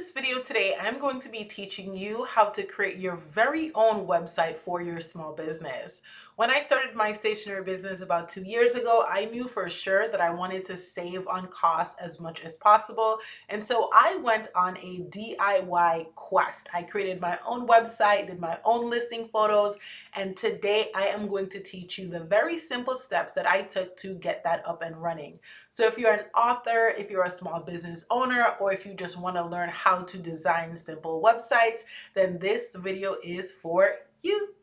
this video today, I'm going to be teaching you how to create your very own website for your small business. When I started my stationery business about 2 years ago, I knew for sure that I wanted to save on costs as much as possible. And so I went on a DIY quest. I created my own website, did my own listing photos, and today I am going to teach you the very simple steps that I took to get that up and running. So if you're an author, if you're a small business owner, or if you just want to learn how to design simple websites, then this video is for you.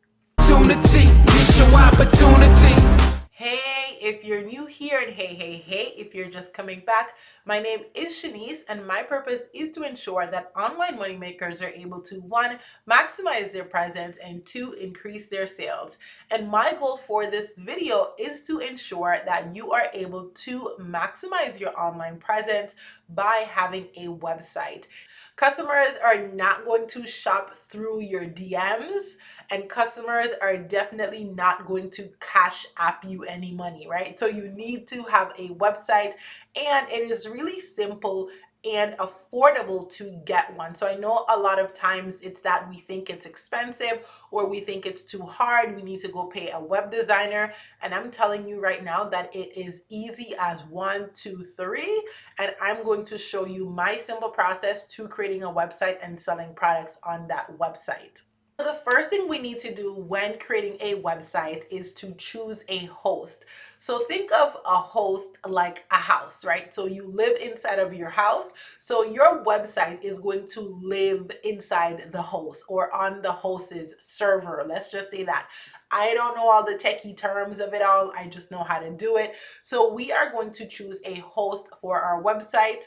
Hey, if you're new here, and hey, if you're just coming back, my name is Shanice, and my purpose is to ensure that online moneymakers are able to, one, maximize their presence, and two, increase their sales. And my goal for this video is to ensure that you are able to maximize your online presence by having a website. Customers are not going to shop through your DMs, and customers are definitely not going to cash app you any money, right? So you need to have a website, and it is really simple and affordable to get one. So I know a lot of times it's that we think it's expensive or we think it's too hard. We need to go pay a web designer. And I'm telling you right now that it is easy as 1, 2, 3. And I'm going to show you my simple process to creating a website and selling products on that website. The first thing we need to do when creating a website is to choose a host. So think of a host like a house, right? So you live inside of your house. So your website is going to live inside the host or on the host's server. Let's just say that. I don't know all the techie terms of it all. I just know how to do it. So we are going to choose a host for our website.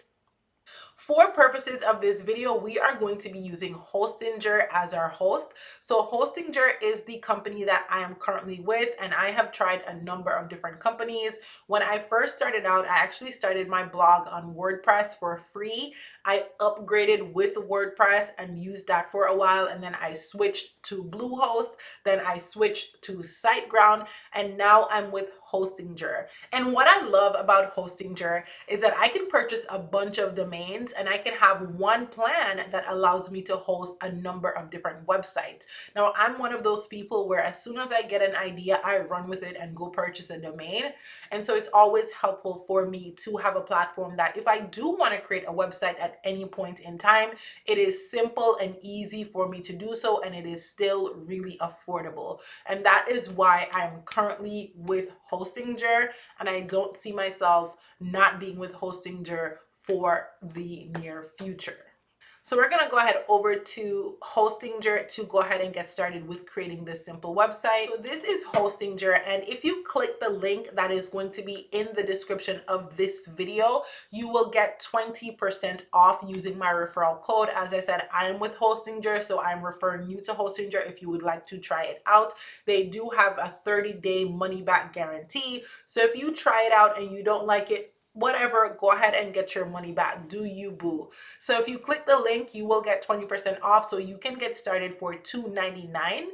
For purposes of this video, we are going to be using Hostinger as our host. So Hostinger is the company that I am currently with, and I have tried a number of different companies. When I first started out, I actually started my blog on WordPress for free. I upgraded with WordPress and used that for a while, and then I switched to Bluehost, then I switched to SiteGround, and now I'm with Hostinger. And what I love about Hostinger is that I can purchase a bunch of domains and I can have one plan that allows me to host a number of different websites. Now, I'm one of those people where as soon as I get an idea, I run with it and go purchase a domain. And so it's always helpful for me to have a platform that if I do want to create a website at any point in time, it is simple and easy for me to do so, and it is still really affordable. And that is why I'm currently with Hostinger, and I don't see myself not being with Hostinger for the near future. So we're going to go ahead over to Hostinger to go ahead and get started with creating this simple website. So this is Hostinger, and if you click the link that is going to be in the description of this video, you will get 20% off using my referral code. As I said, I am with Hostinger, so I'm referring you to Hostinger if you would like to try it out. They do have a 30-day money-back guarantee. So if you try it out and you don't like it, whatever, go ahead and get your money back. Do you, boo? So if you click the link, you will get 20% off, so you can get started for $2.99,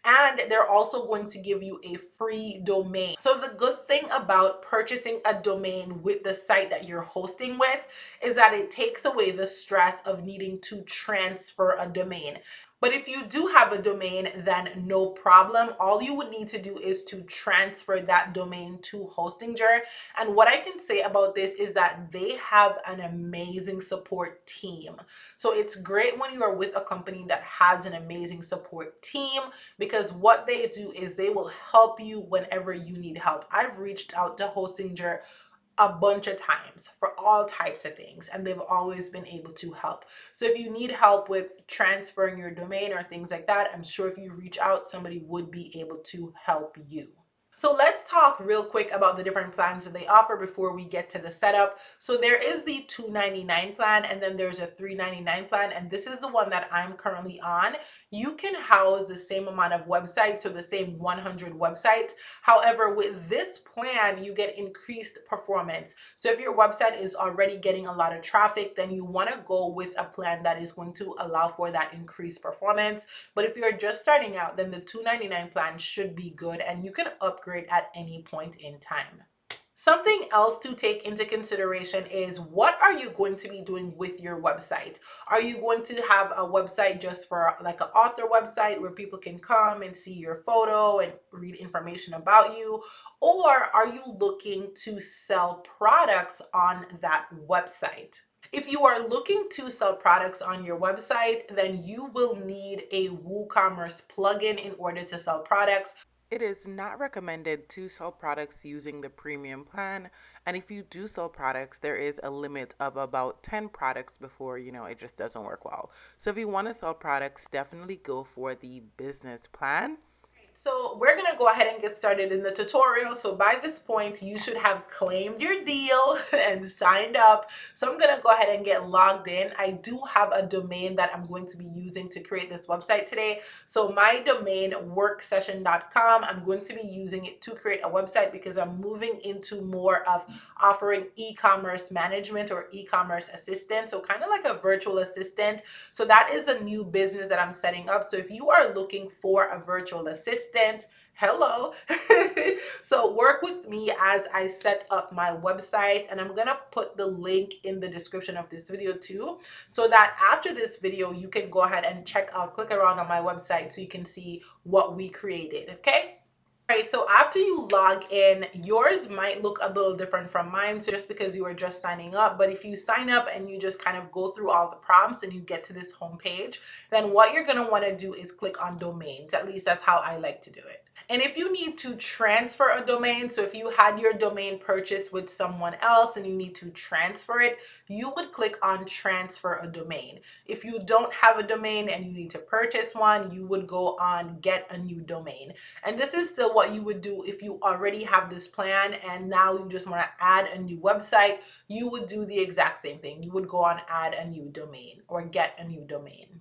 and they're also going to give you a free domain. So the good thing about purchasing a domain with the site that you're hosting with is that it takes away the stress of needing to transfer a domain. But if you do have a domain, then no problem. All you would need to do is to transfer that domain to Hostinger. And what I can say about this is that they have an amazing support team. So it's great when you are with a company that has an amazing support team, because what they do is they will help you whenever you need help. I've reached out to Hostinger a bunch of times for all types of things, and they've always been able to help. So if you need help with transferring your domain or things like that, I'm sure if you reach out, somebody would be able to help you. So let's talk real quick about the different plans that they offer before we get to the setup. So there is the $2.99 plan, and then there's a $3.99 plan, and this is the one that I'm currently on. You can house the same amount of websites, or the same 100 websites. However, with this plan, you get increased performance. So if your website is already getting a lot of traffic, then you want to go with a plan that is going to allow for that increased performance. But if you're just starting out, then the $2.99 plan should be good, and you can upgrade at any point in time. Something else to take into consideration is what are you going to be doing with your website? Are you going to have a website just for like an author website where people can come and see your photo and read information about you? Or are you looking to sell products on that website? If you are looking to sell products on your website, then you will need a WooCommerce plugin in order to sell products. It is not recommended to sell products using the premium plan. And if you do sell products, there is a limit of about 10 products before, it just doesn't work well. So if you want to sell products, definitely go for the business plan. So we're gonna go ahead and get started in the tutorial. So by this point, you should have claimed your deal and signed up. So I'm gonna go ahead and get logged in. I do have a domain that I'm going to be using to create this website today. So my domain, worksession.com, I'm going to be using it to create a website because I'm moving into more of offering e-commerce management or e-commerce assistant. So kind of like a virtual assistant. So that is a new business that I'm setting up. So if you are looking for a virtual assistant, hello. So work with me as I set up my website, and I'm gonna put the link in the description of this video too, so that after this video you can go ahead and check out, click around on my website so you can see what we created. Okay. All right, so after you log in, yours might look a little different from mine, so just because you are just signing up. But if you sign up and you just kind of go through all the prompts and you get to this home page, then what you're going to want to do is click on domains. At least that's how I like to do it. And if you need to transfer a domain, so if you had your domain purchased with someone else and you need to transfer it, you would click on transfer a domain. If you don't have a domain and you need to purchase one, you would go on get a new domain. And this is still what you would do if you already have this plan and now you just want to add a new website. You would do the exact same thing. You would go on add a new domain or get a new domain.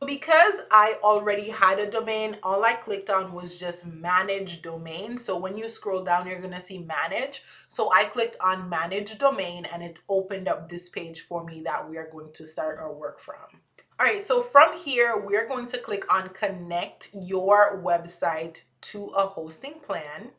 Because I already had a domain, all I clicked on was just manage domain. So when you scroll down, you're going to see manage. So I clicked on manage domain and it opened up this page for me that we are going to start our work from. All right, so from here, we're going to click on connect your website to a hosting plan.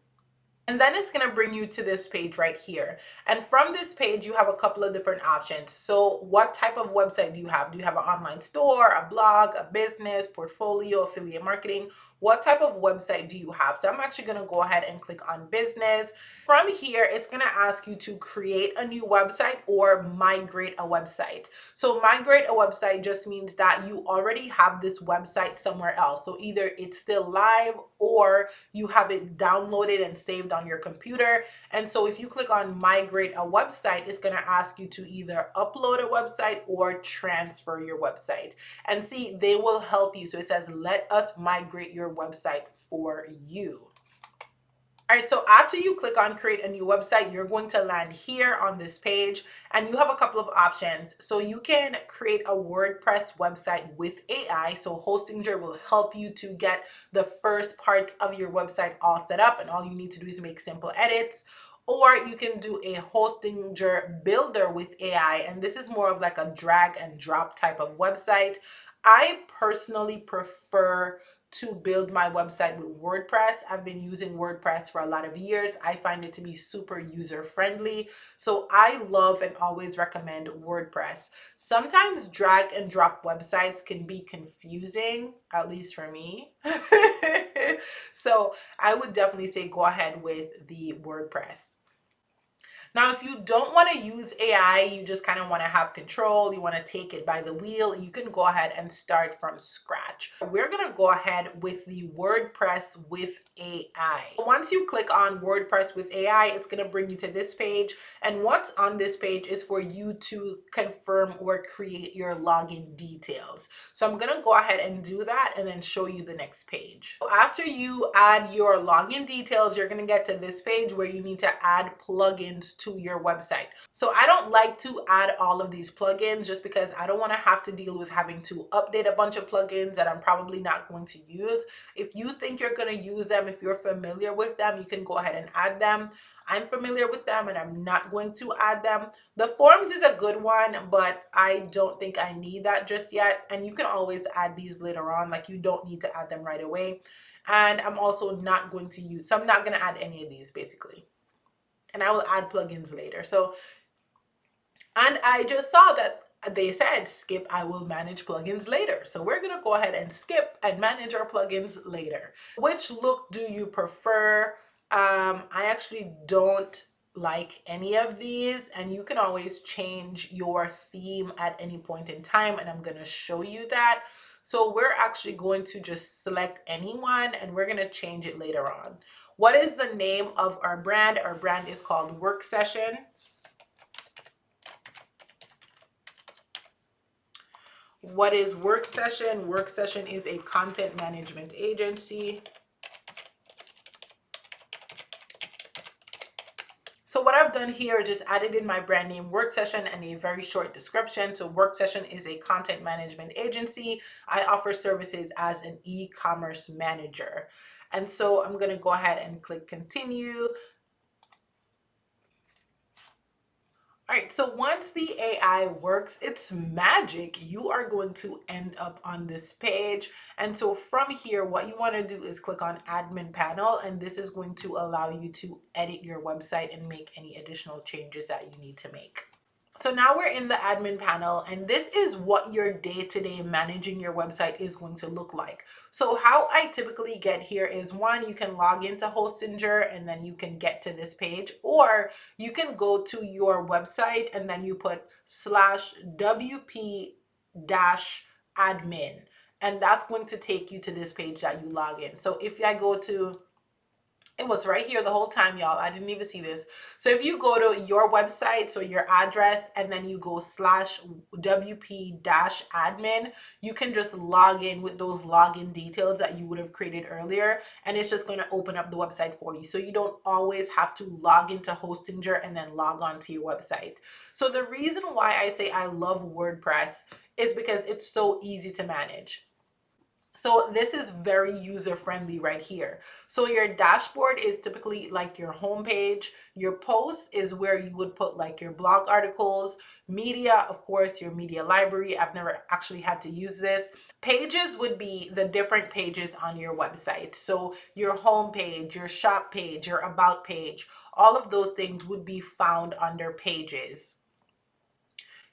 And then it's going to bring you to this page right here. And from this page, you have a couple of different options. So what type of website do you have? Do you have an online store, a blog, a business, portfolio, affiliate marketing? What type of website do you have? So I'm actually going to go ahead and click on business. From here, it's going to ask you to create a new website or migrate a website. So migrate a website just means that you already have this website somewhere else. So either it's still live or you have it downloaded and saved on your computer. And so if you click on migrate a website, it's going to ask you to either upload a website or transfer your website. And see, they will help you. So it says, let us migrate your website for you. All right, so after you click on create a new website, you're going to land here on this page and you have a couple of options. So you can create a WordPress website with AI. So Hostinger will help you to get the first part of your website all set up, and all you need to do is make simple edits. Or you can do a Hostinger builder with AI, and this is more of like a drag and drop type of website. I personally prefer to build my website with WordPress. I've been using WordPress for a lot of years. I find it to be super user friendly. So I love and always recommend WordPress. Sometimes drag and drop websites can be confusing, at least for me. So I would definitely say go ahead with the WordPress. Now, if you don't want to use AI, you just kind of want to have control, you want to take it by the wheel, you can go ahead and start from scratch. We're going to go ahead with the WordPress with AI. Once you click on WordPress with AI, it's going to bring you to this page. And what's on this page is for you to confirm or create your login details. So I'm going to go ahead and do that and then show you the next page. After you add your login details, you're going to get to this page where you need to add plugins to your website. So I don't like to add all of these plugins just because I don't want to have to deal with having to update a bunch of plugins that I'm probably not going to use. If you think you're going to use them, if you're familiar with them, you can go ahead and add them. I'm familiar with them and I'm not going to add them. The forms is a good one, but I don't think I need that just yet. And you can always add these later on, like you don't need to add them right away. And I'm also not going to use, so I'm not going to add any of these basically. and I will add plugins later. So, and I just saw that they said skip, I will manage plugins later. So we're going to go ahead and skip and manage our plugins later. Which look do you prefer? I actually don't like any of these, and you can always change your theme at any point in time, and I'm going to show you that. So we're actually going to just select any one, and we're going to change it later on. What is the name of our brand? Our brand is called Work Session. What is Work Session? Work Session is a content management agency. So what I've done here, just added in my brand name, Work Session, and a very short description. So Work Session is a content management agency. I offer services as an e-commerce manager. And so I'm going to go ahead and click continue. All right, so once the AI works its magic, you are going to end up on this page. And so from here, what you want to do is click on admin panel, and this is going to allow you to edit your website and make any additional changes that you need to make. So now we're in the admin panel, and this is what your day-to-day managing your website is going to look like. So how I typically get here is, one, you can log into Hostinger and then you can get to this page, or you can go to your website and then you put /wp-admin, and that's going to take you to this page that you log in. So if I go to, it was right here the whole time, y'all. I didn't even see this. So if you go to your website, so your address, and then you go /wp-admin, you can just log in with those login details that you would have created earlier, and it's just going to open up the website for you. So you don't always have to log into Hostinger and then log on to your website. So the reason why I say I love WordPress is because it's so easy to manage. So this is very user friendly right here. So your dashboard is typically like your home page. Your posts is where you would put like your blog articles. Media, of course, your media library. I've never actually had to use this. Pages would be the different pages on your website. So your home page, your shop page, your about page, all of those things would be found under pages.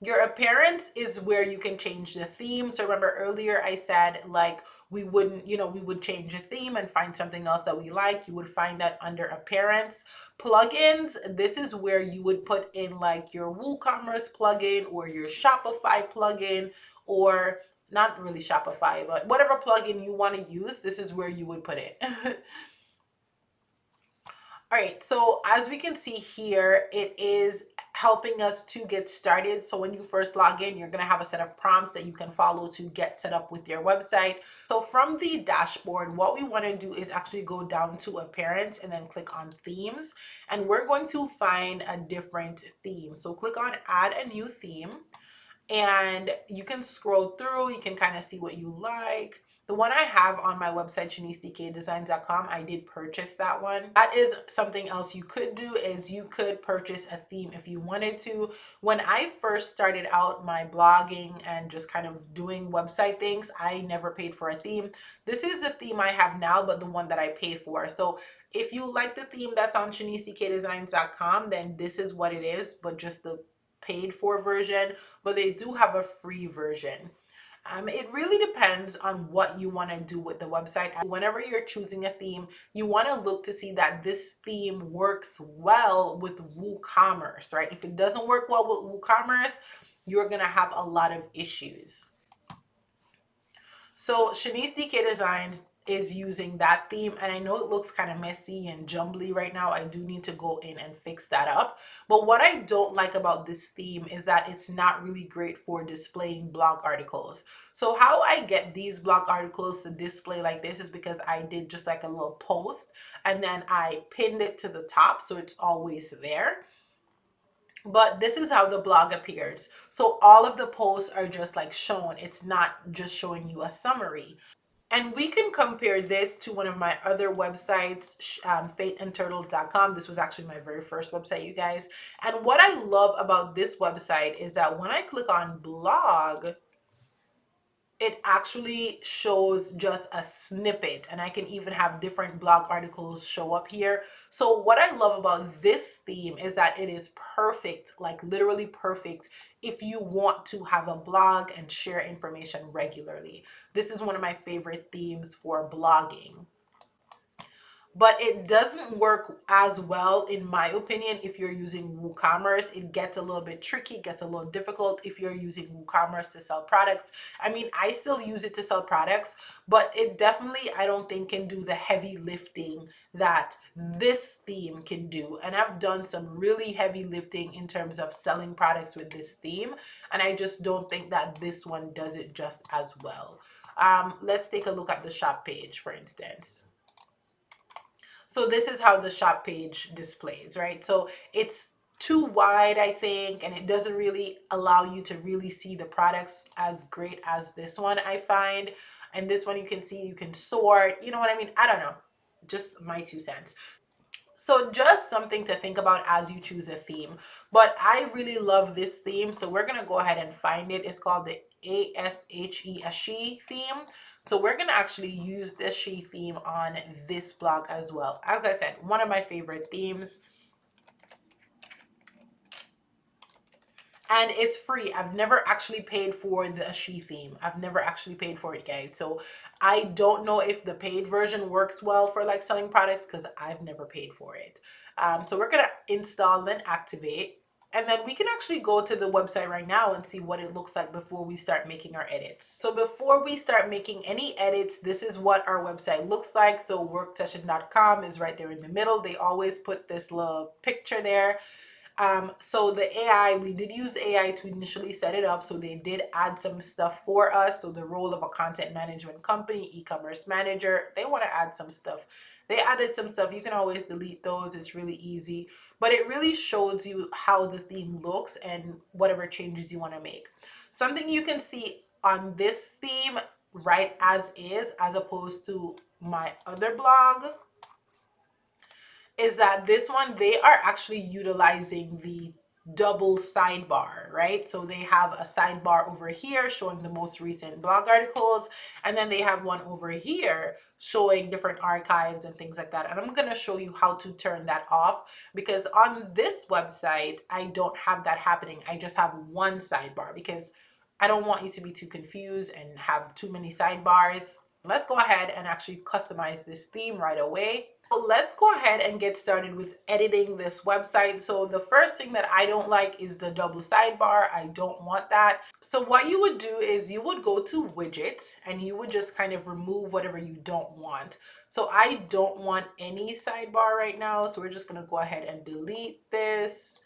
Your appearance is where you can change the theme. So remember earlier I said like we wouldn't, we would change a theme and find something else that we like. You would find that under appearance. Plugins, this is where you would put in like your WooCommerce plugin or your Shopify plugin, or not really Shopify, but whatever plugin you want to use, this is where you would put it. All right, so as we can see here, it is helping us to get started. So when you first log in, you're going to have a set of prompts that you can follow to get set up with your website. So from the dashboard, what we want to do is actually go down to appearance and then click on themes. And we're going to find a different theme. So click on add a new theme, and you can scroll through. You can kind of see what you like. The one I have on my website, ShaniceDKDesigns.com, I did purchase that one. That is something else you could do, is you could purchase a theme if you wanted to. When I first started out my blogging and just kind of doing website things, I never paid for a theme. This is the theme I have now, but the one that I pay for. So if you like the theme that's on ShaniceDKDesigns.com, then this is what it is, but just the paid for version. But they do have a free version. It really depends on what you want to do with the website. Whenever you're choosing a theme, you want to look to see that this theme works well with WooCommerce, right? If it doesn't work well with WooCommerce, you're going to have a lot of issues. So Shanice DK Designs is using that theme, and I know it looks kind of messy and jumbly right now. I do need to go in and fix that up. But what I don't like about this theme is that it's not really great for displaying blog articles. So how I get these blog articles to display like this is because I did just like a little post and then I pinned it to the top so it's always there. But this is how the blog appears. So all of the posts are just like shown. It's not just showing you a summary. And we can compare this to one of my other websites, fateandturtles.com. This was actually my very first website, you guys. And what I love about this website is that when I click on blog, it actually shows just a snippet, and I can even have different blog articles show up here. So what I love about this theme is that it is perfect, like literally perfect, if you want to have a blog and share information regularly. This is one of my favorite themes for blogging. But it doesn't work as well, in my opinion, if you're using WooCommerce. It gets a little bit tricky, gets a little difficult if you're using WooCommerce to sell products. I mean, I still use it to sell products, but it definitely, I don't think, can do the heavy lifting that this theme can do. And I've done some really heavy lifting in terms of selling products with this theme, and I just don't think that this one does it just as well. Let's take a look at the shop page, for instance. So this is how the shop page displays, right? So it's too wide, I think, and it doesn't really allow you to really see the products as great as this one, I find. And this one, you can see, you can sort, you know what I mean? I don't know, just my 2 cents. So just something to think about as you choose a theme. But I really love this theme, so we're gonna go ahead and find it. It's called the ASHE theme. So we're gonna actually use the she theme on this blog as well. As I said, one of my favorite themes. And it's free. I've never actually paid for the she theme. I've never actually paid for it, guys. So I don't know if the paid version works well for like selling products, because I've never paid for it. So we're gonna install and activate. And then we can actually go to the website right now and see what it looks like before we start making our edits. So before we start making any edits, this is what our website looks like. So worksession.com is right there in the middle. They always put this little picture there. So the AI, we did use AI to initially set it up. So they did add some stuff for us. So the role of a content management company, e-commerce manager, they want to add some stuff. They added some stuff. You can always delete those. It's really easy, but it really shows you how the theme looks and whatever changes you want to make. Something you can see on this theme right as is, as opposed to my other blog, is that this one, they are actually utilizing the double sidebar, right? So they have a sidebar over here showing the most recent blog articles, and then they have one over here showing different archives and things like that. And I'm going to show you how to turn that off, because on this website, I don't have that happening. I just have one sidebar because I don't want you to be too confused and have too many sidebars. Let's go ahead and actually customize this theme right away. So let's go ahead and get started with editing this website. So the first thing that I don't like is the double sidebar. I don't want that. So what you would do is you would go to widgets and you would just kind of remove whatever you don't want. So I don't want any sidebar right now. So we're just going to go ahead and delete this.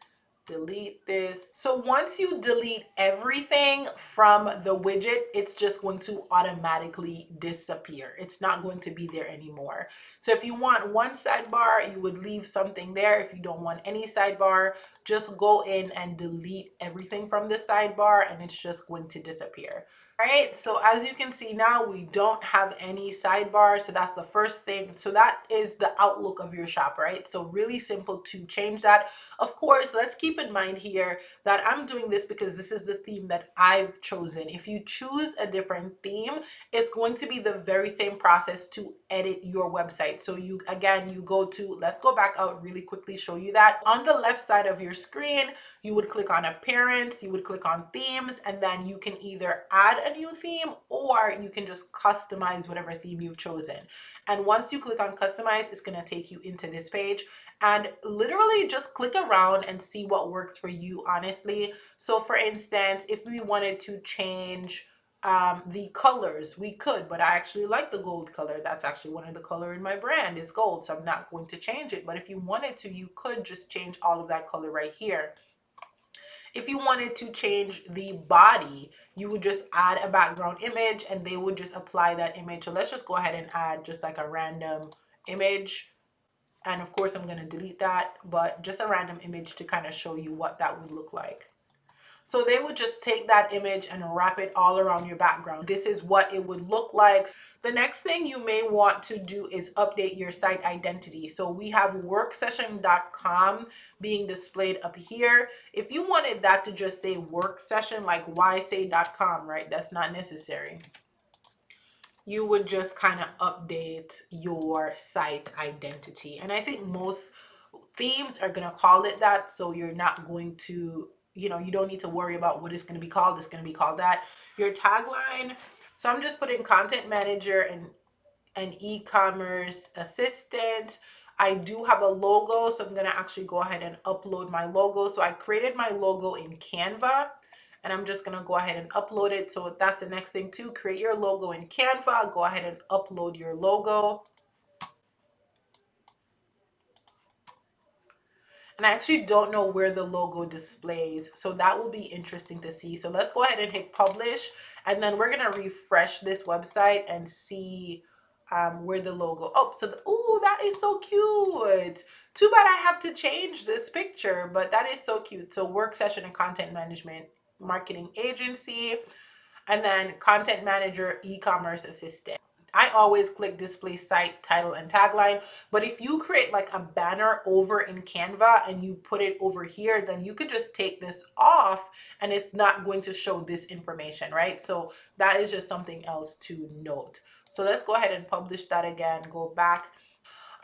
Delete this. So once you delete everything from the widget, it's just going to automatically disappear. It's not going to be there anymore. So if you want one sidebar, you would leave something there. If you don't want any sidebar, just go in and delete everything from the sidebar and it's just going to disappear. All right, so as you can see now, we don't have any sidebar. So that's the first thing. So that is the outlook of your shop, right? So really simple to change that. Of course, let's keep in mind here that I'm doing this because this is the theme that I've chosen. If you choose a different theme, it's going to be the very same process to edit your website. So you, again, you go to, let's go back out really quickly, show you that. On the left side of your screen, you would click on appearance, you would click on themes, and then you can either add a new theme or you can just customize whatever theme you've chosen. And once you click on customize, it's going to take you into this page and literally just click around and see what works for you, honestly. So for instance, if we wanted to change the colors, we could, but I actually like the gold color. That's actually one of the color in my brand. It's gold, so I'm not going to change it. But if you wanted to, you could just change all of that color right here. If you wanted to change the body, you would just add a background image and they would just apply that image. So let's just go ahead and add just like a random image. And of course, I'm going to delete that, but just a random image to kind of show you what that would look like. So they would just take that image and wrap it all around your background. This is what it would look like. The next thing you may want to do is update your site identity. So we have worksession.com being displayed up here. If you wanted that to just say work session, like why say .com, right? That's not necessary. you would just kind of update your site identity. And I think most themes are going to call it that. So you're not going to, you don't need to worry about what it's going to be called. It's going to be called that. Your tagline. So I'm just putting content manager and an e-commerce assistant. I do have a logo, so I'm going to actually go ahead and upload my logo. So I created my logo in Canva, and I'm just going to go ahead and upload it. So that's the next thing too. Create your logo in Canva. Go ahead and upload your logo. And I actually don't know where the logo displays, so that will be interesting to see. So let's go ahead and hit publish, and then we're gonna refresh this website and see where the logo. Oh, so oh, that is so cute. Too bad I have to change this picture, but that is so cute. So work session and content management marketing agency, and then content manager, e-commerce assistant. I always click display site title and tagline, but if you create like a banner over in Canva and you put it over here, then you could just take this off and it's not going to show this information, right? So that is just something else to note. So let's go ahead and publish that again, go back.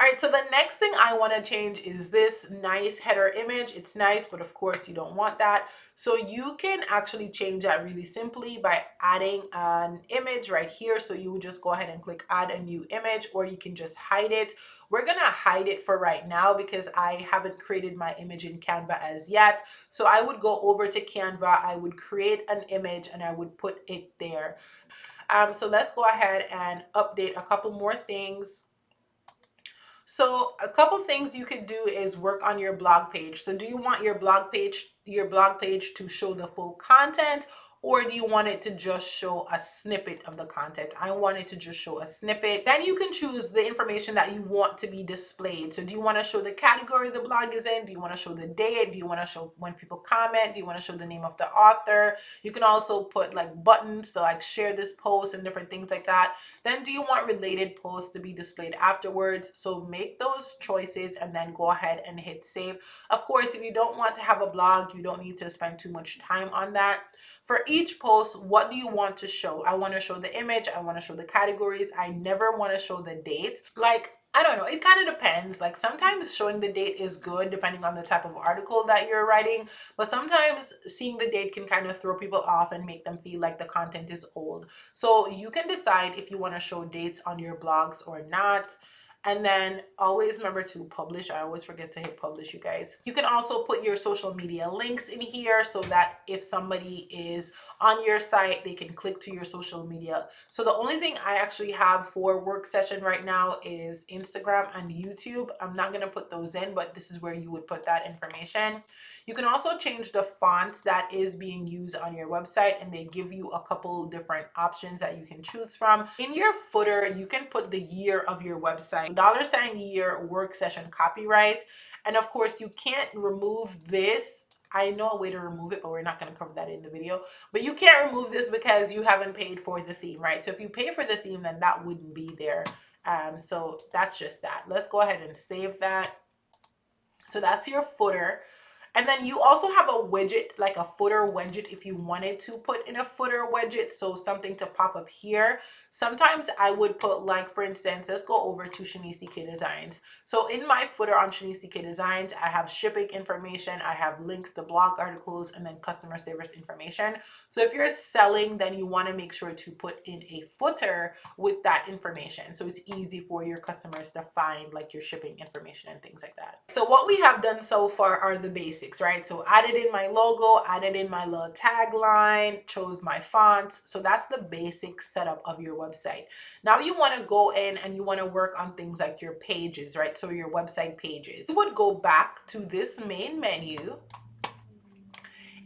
All right, so the next thing I want to change is this nice header image. It's nice, but of course you don't want that. So you can actually change that really simply by adding an image right here. So you would just go ahead and click add a new image, or you can just hide it. We're gonna hide it for right now because I haven't created my image in Canva as yet. So I would go over to Canva, I would create an image and I would put it there. So let's go ahead and update a couple more things. So a couple things you could do is work on your blog page. So do you want your blog page to show the full content, or do you want it to just show a snippet of the content? I want it to just show a snippet. Then you can choose the information that you want to be displayed. So do you want to show the category the blog is in? Do you want to show the date? Do you want to show when people comment? Do you want to show the name of the author? You can also put like buttons, so like share this post and different things like that. Then do you want related posts to be displayed afterwards? So make those choices and then go ahead and hit save. Of course, if you don't want to have a blog, you don't need to spend too much time on that. For each post, what do you want to show? I want to show the image. I want to show the categories. I never want to show the date. Like, I don't know, it kind of depends. Like sometimes showing the date is good depending on the type of article that you're writing, but sometimes seeing the date can kind of throw people off and make them feel like the content is old. So you can decide if you want to show dates on your blogs or not. And then always remember to publish. I always forget to hit publish, you guys. You can also put your social media links in here so that if somebody is on your site, they can click to your social media. So the only thing I actually have for work session right now is Instagram and YouTube. I'm not going to put those in, but this is where you would put that information. You can also change the fonts that is being used on your website, and they give you a couple different options that you can choose from. In your footer, you can put the year of your website, $year work session copyright. And of course, you can't remove this. I know a way to remove it, but we're not going to cover that in the video. But you can't remove this because you haven't paid for the theme, right? So if you pay for the theme, then that wouldn't be there. So that's just that. Let's go ahead and save that. So that's your footer. And then you also have a widget, like a footer widget, if you wanted to put in a footer widget, so something to pop up here. Sometimes I would put, like, for instance, let's go over to Shanice CK Designs. So in my footer on Shanice CK Designs, I have shipping information, I have links to blog articles, and then customer service information. So if you're selling, then you want to make sure to put in a footer with that information, so it's easy for your customers to find like your shipping information and things like that. So what we have done so far are the basics, right? So added in my logo, added in my little tagline, chose my fonts. So that's the basic setup of your website. Now you want to go in and you want to work on things like your pages, right? So your website pages. You would go back to this main menu.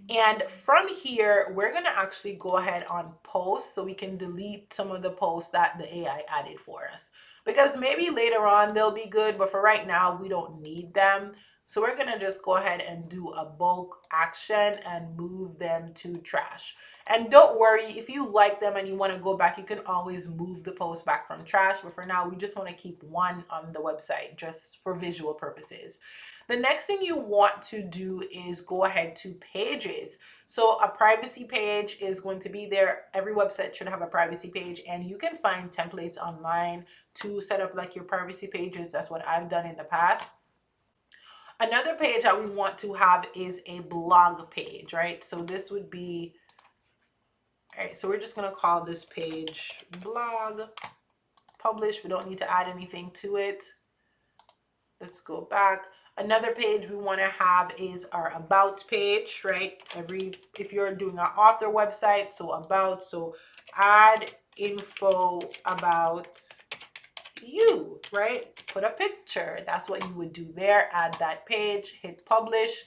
And from here, we're going to actually go ahead on posts, so we can delete some of the posts that the AI added for us. Because maybe later on they'll be good, but for right now, we don't need them. So we're going to just go ahead and do a bulk action and move them to trash. And don't worry, if you like them and you want to go back, you can always move the post back from trash. But for now, we just want to keep one on the website just for visual purposes. The next thing you want to do is go ahead to pages. So a privacy page is going to be there. Every website should have a privacy page, and you can find templates online to set up like your privacy pages. That's what I've done in the past. Another page that we want to have is a blog page, right? So this would be, all right, so we're just going to call this page blog, publish. We don't need to add anything to it. Let's go back. Another page we want to have is our about page, right? If you're doing an author website, so about, so add info about you, right? Put a picture. That's what you would do there. Add that page, hit publish.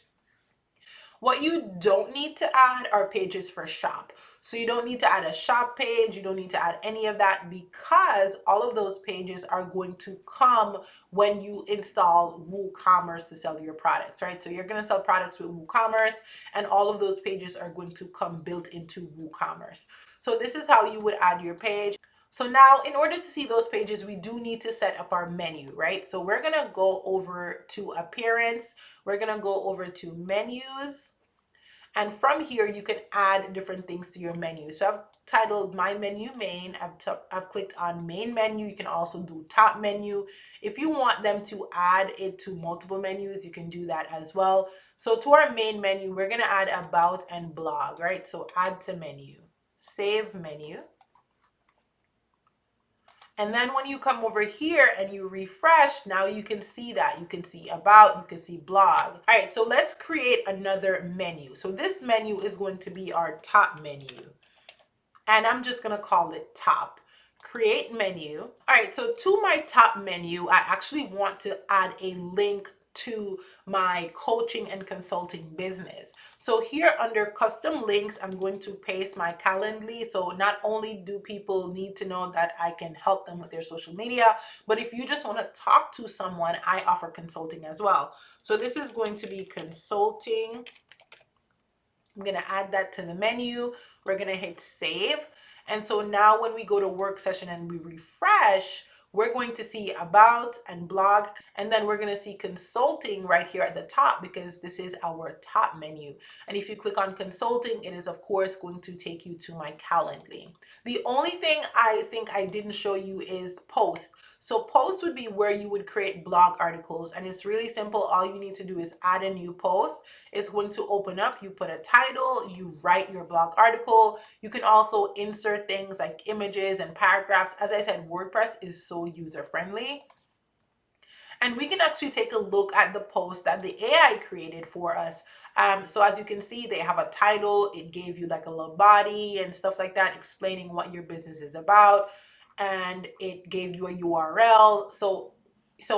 What you don't need to add are pages for shop. So you don't need to add a shop page. You don't need to add any of that because all of those pages are going to come when you install WooCommerce to sell your products, right? So you're going to sell products with WooCommerce, and all of those pages are going to come built into WooCommerce. So this is how you would add your page. So now in order to see those pages, we do need to set up our menu, right? So we're going to go over to appearance. We're going to go over to menus. And from here, you can add different things to your menu. So I've titled my menu main. I've clicked on main menu. You can also do top menu. If you want them to add it to multiple menus, you can do that as well. So to our main menu, we're going to add about and blog, right? So add to menu, save menu. And then when you come over here and you refresh, now you can see that. You can see about, you can see blog. All right, so let's create another menu. So this menu is going to be our top menu. And I'm just gonna call it top. Create menu. All right, so to my top menu, I actually want to add a link to my coaching and consulting business. So here under custom links, I'm going to paste my Calendly. So not only do people need to know that I can help them with their social media, but if you just want to talk to someone, I offer consulting as well. So this is going to be consulting. I'm going to add that to the menu. We're going to hit save. And so now when we go to work session and we refresh, we're going to see about and blog, and then we're going to see consulting right here at the top because this is our top menu. And if you click on consulting, it is of course going to take you to my Calendly. The only thing I think I didn't show you is post. So post would be where you would create blog articles, and it's really simple. All you need to do is add a new post. It's going to open up, you put a title, you write your blog article. You can also insert things like images and paragraphs. As I said, WordPress is so user friendly. And we can actually take a look at the post that the AI created for us. So as you can see, they have a title. It gave you like a little body and stuff like that, explaining what your business is about. And it gave you a URL. So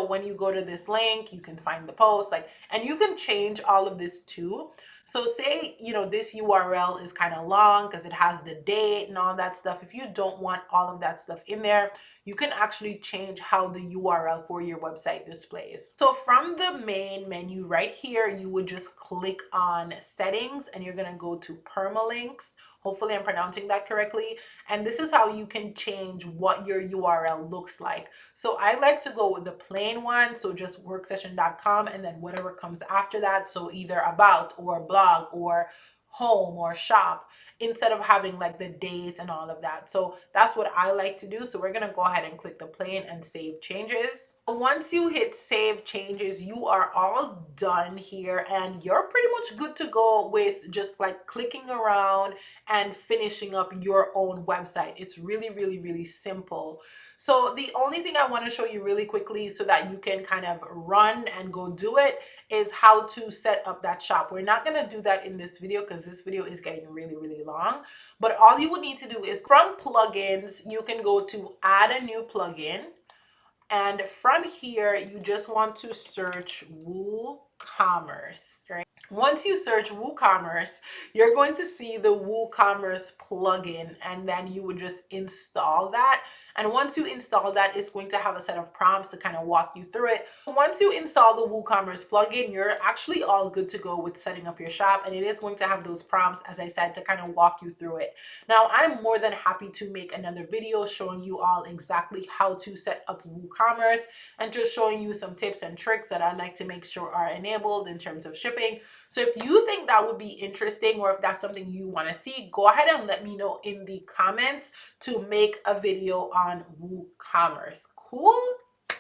when you go to this link, you can find the post, and you can change all of this too. So say, this URL is kind of long because it has the date and all that stuff. If you don't want all of that stuff in there, you can actually change how the URL for your website displays. So from the main menu right here, you would just click on settings and you're going to go to permalinks. Hopefully I'm pronouncing that correctly. And this is how you can change what your URL looks like. So I like to go with the plain one. So just worksession.com and then whatever comes after that. So either about or blog or home or shop, instead of having like the date and all of that. So that's what I like to do. So we're going to go ahead and click the plain and save changes. Once you hit save changes, you are all done here and you're pretty much good to go with just like clicking around and finishing up your own website. It's really, really, really simple. So the only thing I want to show you really quickly so that you can kind of run and go do it is how to set up that shop. We're not going to do that in this video because this video is getting really, really long. But all you would need to do is from plugins, you can go to add a new plugin. And from here, you just want to search WooCommerce, right? Once you search WooCommerce, you're going to see the WooCommerce plugin, and then you would just install that. And once you install that, it's going to have a set of prompts to kind of walk you through it. Once you install the WooCommerce plugin, you're actually all good to go with setting up your shop, and it is going to have those prompts, as I said, to kind of walk you through it. Now, I'm more than happy to make another video showing you all exactly how to set up WooCommerce and just showing you some tips and tricks that I like to make sure are enabled in terms of shipping. So if you think that would be interesting, or if that's something you want to see, go ahead and let me know in the comments to make a video on WooCommerce. Cool?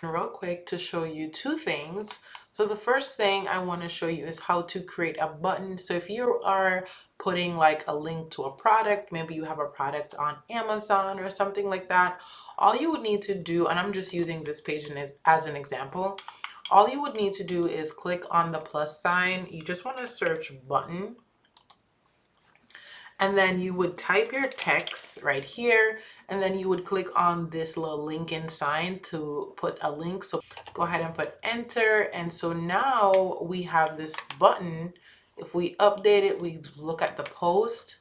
Real quick to show you two things. So the first thing I want to show you is how to create a button. So if you are putting like a link to a product, maybe you have a product on Amazon or something like that, all you would need to do, and I'm just using this page as an example, all you would need to do is click on the plus sign. You just want to search button, and then you would type your text right here, and then you would click on this little linking sign to put a link. So go ahead and put enter, and so now we have this button. If we update it, we look at the post,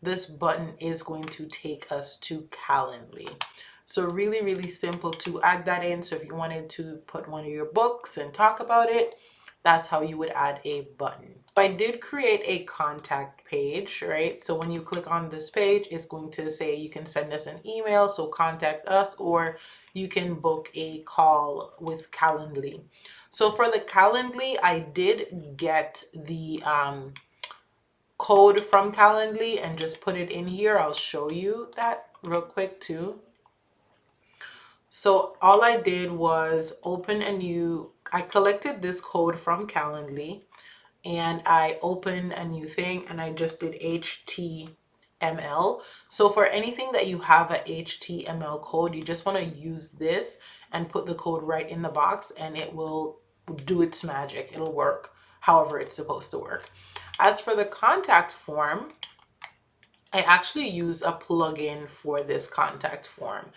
this button is going to take us to Calendly. So really, really simple to add that in. So if you wanted to put one of your books and talk about it, that's how you would add a button. I did create a contact page, right? So when you click on this page, it's going to say you can send us an email, so contact us, or you can book a call with Calendly. So for the Calendly, I did get the code from Calendly and just put it in here. I'll show you that real quick too. So all I did was open a new, I collected this code from Calendly, and I opened a new thing, and I just did HTML. So for anything that you have a HTML code, you just want to use this and put the code right in the box, and it will do its magic. It'll work however it's supposed to work. As for the contact form, I actually use a plugin for this contact form,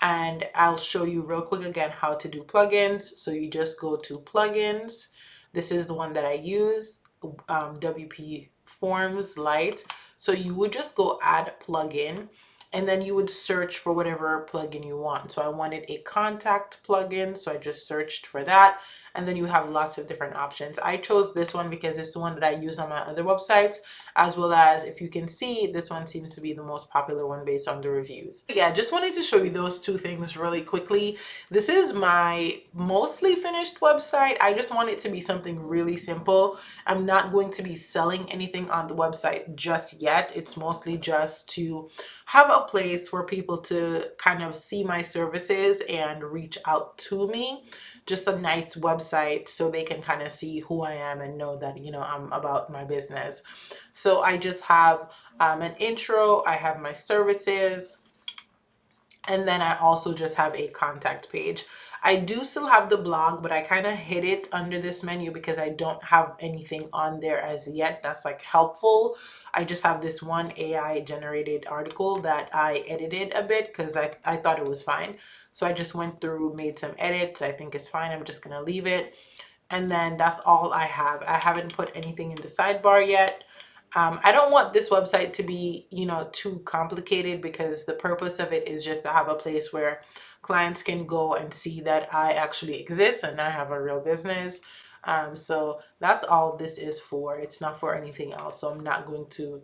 and I'll show you real quick again how to do plugins. So you just go to plugins. This is the one that I use, WP Forms Lite. So you would just go add plugin, and then you would search for whatever plugin you want. So I wanted a contact plugin, so I just searched for that, and then you have lots of different options. I chose this one because it's the one that I use on my other websites, as well as, if you can see, this one seems to be the most popular one based on the reviews. Yeah, just wanted to show you those two things really quickly. This is my mostly finished website. I just want it to be something really simple. I'm not going to be selling anything on the website just yet. It's mostly just to have a place for people to kind of see my services and reach out to me. Just a nice website so they can kind of see who I am and know that, you know, I'm about my business. So I just have an intro, I have my services, and then I also just have a contact page. I do still have the blog, but I kind of hid it under this menu because I don't have anything on there as yet that's like helpful. I just have this one AI generated article that I edited a bit because I thought it was fine. So I just went through, made some edits. I think it's fine. I'm just going to leave it. And then that's all I have. I haven't put anything in the sidebar yet. I don't want this website to be, you know, too complicated, because the purpose of it is just to have a place where clients can go and see that I actually exist and I have a real business. So that's all this is for. It's not for anything else. So I'm not going to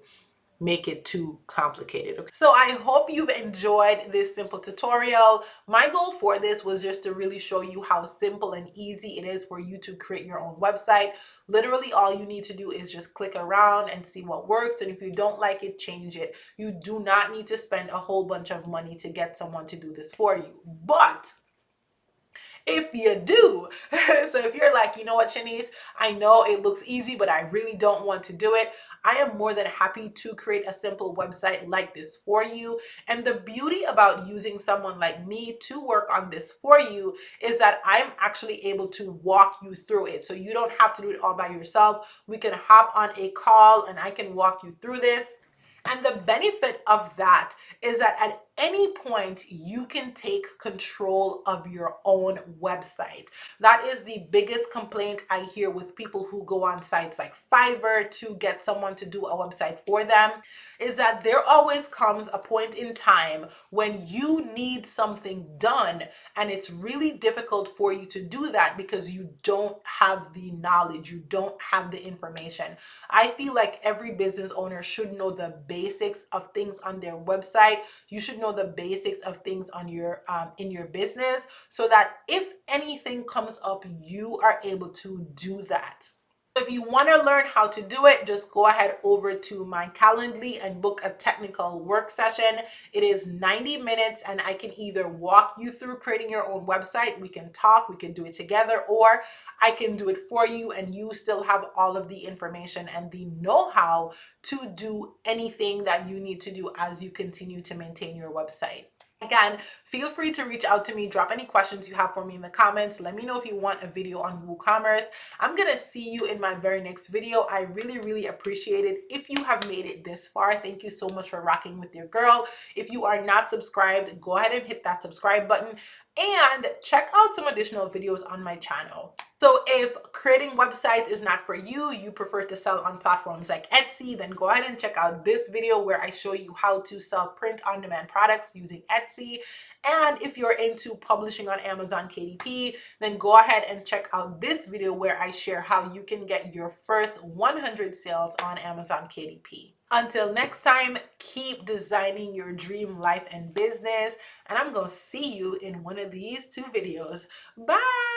make it too complicated. Okay. So I hope you've enjoyed this simple tutorial. My goal for this was just to really show you how simple and easy it is for you to create your own website. Literally all you need to do is just click around and see what works, and if you don't like it, change it. You do not need to spend a whole bunch of money to get someone to do this for you. But if you do, so if you're like, you know what, Shanice, I know it looks easy, but I really don't want to do it, I am more than happy to create a simple website like this for you. And the beauty about using someone like me to work on this for you is that I'm actually able to walk you through it. So you don't have to do it all by yourself. We can hop on a call and I can walk you through this. And the benefit of that is that at any point, you can take control of your own website. That is the biggest complaint I hear with people who go on sites like Fiverr to get someone to do a website for them, is that there always comes a point in time when you need something done, and it's really difficult for you to do that because you don't have the knowledge, you don't have the information. I feel like every business owner should know the basics of things on their website. You should know the basics of things on your in your business, so that if anything comes up, you are able to do that. If you want to learn how to do it, just go ahead over to my Calendly and book a technical work session. It is 90 minutes and I can either walk you through creating your own website, we can talk, we can do it together, or I can do it for you and you still have all of the information and the know-how to do anything that you need to do as you continue to maintain your website. Again, feel free to reach out to me, drop any questions you have for me in the comments. Let me know if you want a video on WooCommerce. I'm gonna see you in my very next video. I really appreciate it. If you have made it this far, thank you so much for rocking with your girl. If you are not subscribed, go ahead and hit that subscribe button and check out some additional videos on my channel. So if creating websites is not for you, you prefer to sell on platforms like Etsy, then go ahead and check out this video where I show you how to sell print-on-demand products using Etsy. And if you're into publishing on Amazon KDP, then go ahead and check out this video where I share how you can get your first 100 sales on Amazon KDP. Until next time, keep designing your dream life and business, and I'm gonna see you in one of these two videos. Bye!